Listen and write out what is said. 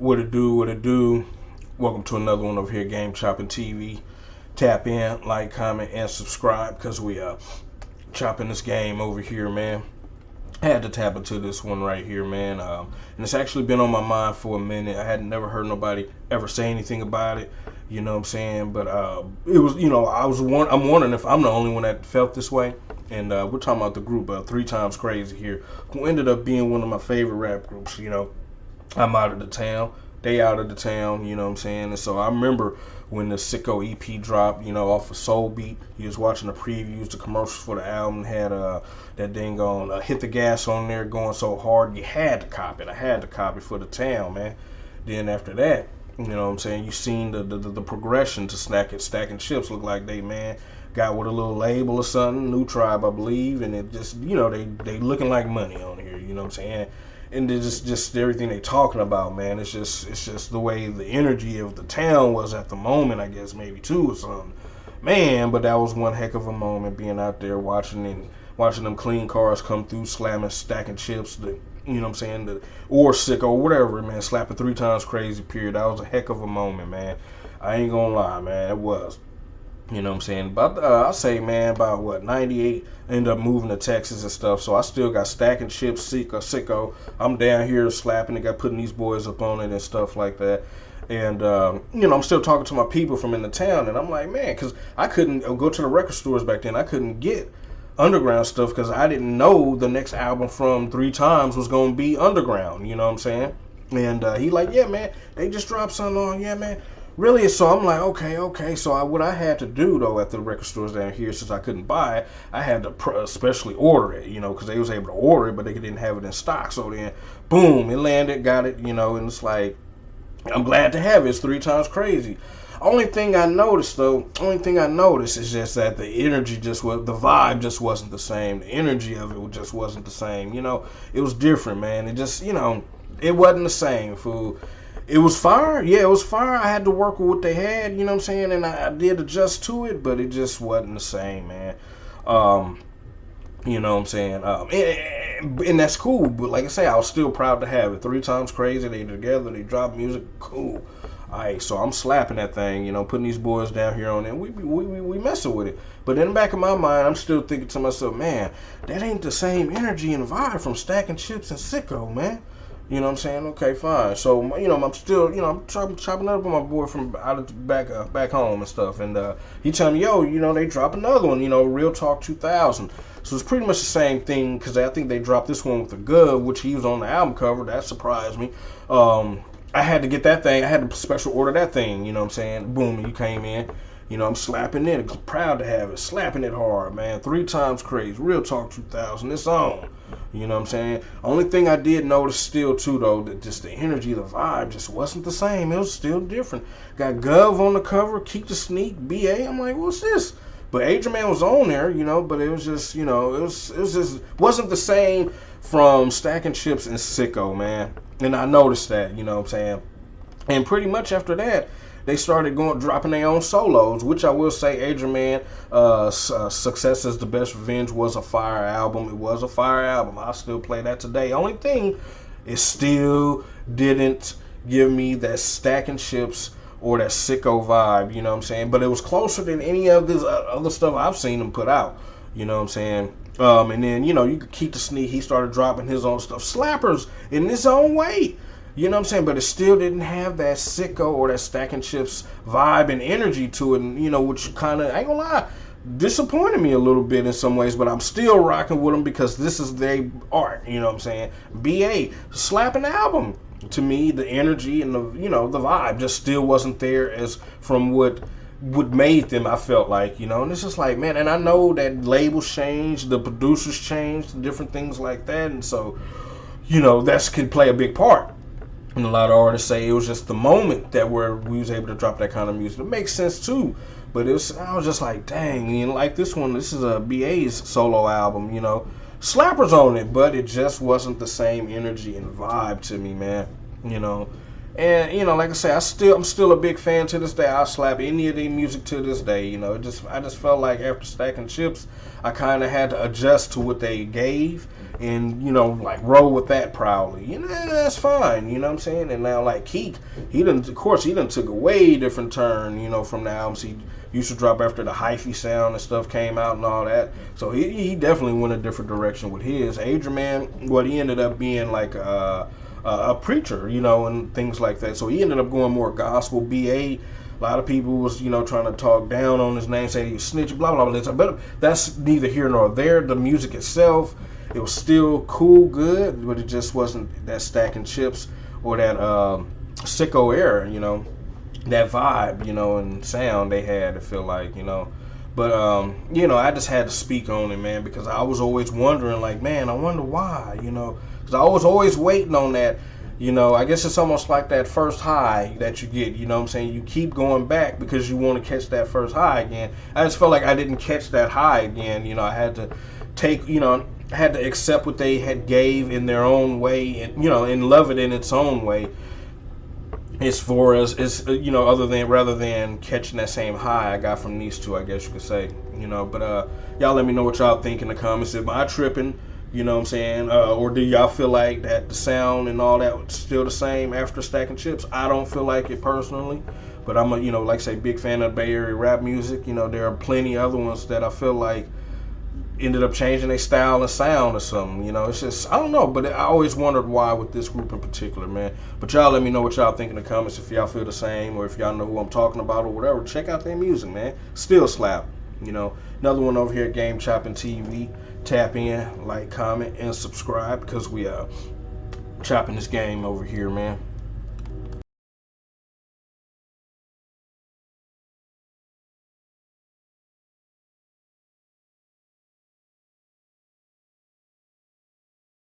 What it do, what it do. Welcome to another one over here, Game Chopping TV. Tap in, like, comment, and subscribe because we chopping this game over here, man. I had to tap into this one right here, man. And it's actually been on my mind for a minute. I had never heard nobody ever say anything about it. You know what I'm saying? But it was, I'm wondering if I'm the only one that felt this way. And we're talking about the group 3 Times Krazy here, who ended up being one of my favorite rap groups. I'm out of the town. They out of the town, you know what I'm saying? And so I remember when the Sicko EP dropped, off of Soul Beat. You was watching the previews, the commercials for the album had that dang on Hit the Gas on there going so hard. You had to copy it. I had to copy for the town, man. Then after that, you know what I'm saying, you seen the progression to Stackin Chips. Look like they, man, got with a little label or something, New Tribe, I believe, and it just, they looking like money on here, you know what I'm saying? And it's just everything they talking about, man. It's just the way the energy of the town was at the moment, I guess, maybe too or something. Man, but that was one heck of a moment, being out there watching them clean cars come through, slamming, Stackin Chips, or Sicko, whatever, man, slapping 3 Times Krazy, period. That was a heck of a moment, man. I ain't gonna lie, man, it was. You know what I'm saying? But I'll say, man, about 98, I ended up moving to Texas and stuff. So I still got Stackin Chips, Sicko. I'm down here slapping it, got putting these boys up on it and stuff like that. And, I'm still talking to my people from in the town. And I'm like, man, because I couldn't go to the record stores back then. I couldn't get underground stuff because I didn't know the next album from 3 Times was going to be underground. You know what I'm saying? And he like, yeah, man, they just dropped something on. Yeah, man. Really, so I'm like, okay. So what I had to do, though, at the record stores down here, since I couldn't buy it, I had to specially order it, because they was able to order it, but they didn't have it in stock. So then, boom, it landed, got it, and it's like, I'm glad to have it. It's 3 Times Krazy. Only thing I noticed is just that the energy the vibe just wasn't the same. The energy of it just wasn't the same. It was different, man. It just, it wasn't the same, fool. It was fire. Yeah, it was fire. I had to work with what they had, you know what I'm saying? And I did adjust to it, but it just wasn't the same, man. You know what I'm saying? And that's cool. But like I say, I was still proud to have it. 3 Times Krazy. They together. They drop music. Cool. All right, so I'm slapping that thing, putting these boys down here on it. We messing with it. But in the back of my mind, I'm still thinking to myself, man, that ain't the same energy and vibe from Stackin Chips and Sicko, man. You know what I'm saying? Okay, fine. So, I'm still, I'm chopping up with my boy from out of back home and stuff. And he telling me, yo, they drop another one, Real Talk 2000. So it's pretty much the same thing because I think they dropped this one with the Gov, which he was on the album cover. That surprised me. I had to get that thing. I had to special order that thing, you know what I'm saying? Boom, you came in. I'm slapping it. Proud to have it. Slapping it hard, man. 3 Times Krazy. Real Talk 2000. It's on. You know what I'm saying? Only thing I did notice still, too, though, that just the energy, the vibe just wasn't the same. It was still different. Got Gov on the cover. Keep the Sneak. BA. I'm like, what's this? But Adrian Man was on there, but it was just, wasn't the same from Stackin Chips and Sicko, man. And I noticed that, you know what I'm saying? And pretty much after that, they started dropping their own solos, which I will say, Adrian Man, Success is the Best Revenge was a fire album. It was a fire album. I still play that today. Only thing, it still didn't give me that Stackin Chips or that Sicko vibe, you know what I'm saying? But it was closer than any of this other stuff I've seen them put out, you know what I'm saying? And then, you could Keep the Sneak. He started dropping his own stuff. Slappers in his own way. You know what I'm saying? But it still didn't have that Sicko or that Stackin Chips vibe and energy to it. And, which kind of, I ain't gonna lie, disappointed me a little bit in some ways. But I'm still rocking with them because this is their art. You know what I'm saying? BA, slapping album. To me, the energy and the vibe just still wasn't there as from what made them, I felt like, and it's just like, man, and I know that labels changed, the producers changed, different things like that, and so, that could play a big part. And a lot of artists say it was just the moment that we was able to drop that kind of music. It makes sense too, but I was just like, dang, like this one, this is a BA's solo album, slappers on it, but it just wasn't the same energy and vibe to me, man. And like I say, I'm still a big fan to this day. I slap any of their music to this day. I just felt like after Stackin Chips, I kind of had to adjust to what they gave, and like roll with that proudly. That's fine. You know what I'm saying? And now like Keek, of course he done took a way different turn. From the albums he used to drop after the hyphy sound and stuff came out and all that. So he definitely went a different direction with his. Adrian, man, what he ended up being like a preacher, and things like that. So he ended up going more gospel. BA, a lot of people was, trying to talk down on his name, say he was snitch, blah, blah, blah. But that's neither here nor there. The music itself, it was still cool, good, but it just wasn't that Stackin Chips or that sicko era, that vibe, and sound they had, I feel like, But, I just had to speak on it, man, because I was always wondering, like, man, I wonder why, because I was always waiting on that, I guess it's almost like that first high that you get, you know what I'm saying? You keep going back because you want to catch that first high again. I just felt like I didn't catch that high again, I had to take, I had to accept what they had gave in their own way and, and love it in its own way. As far as rather than catching that same high I got from these two, I guess you could say, But y'all let me know what y'all think in the comments. Am I tripping? You know what I'm saying? Or do y'all feel like that the sound and all that was still the same after Stackin Chips? I don't feel like it personally, but I'm a like I say, big fan of Bay Area rap music. There are plenty other ones that I feel like ended up changing their style and sound or something. It's just, I don't know, but I always wondered why with this group in particular, man. But y'all let me know what y'all think in the comments, if y'all feel the same or if y'all know who I'm talking about or whatever. Check out their music, man. Still slap. Another one over here at Game Chopping TV. Tap in, like, comment, and subscribe because we chopping this game over here, man.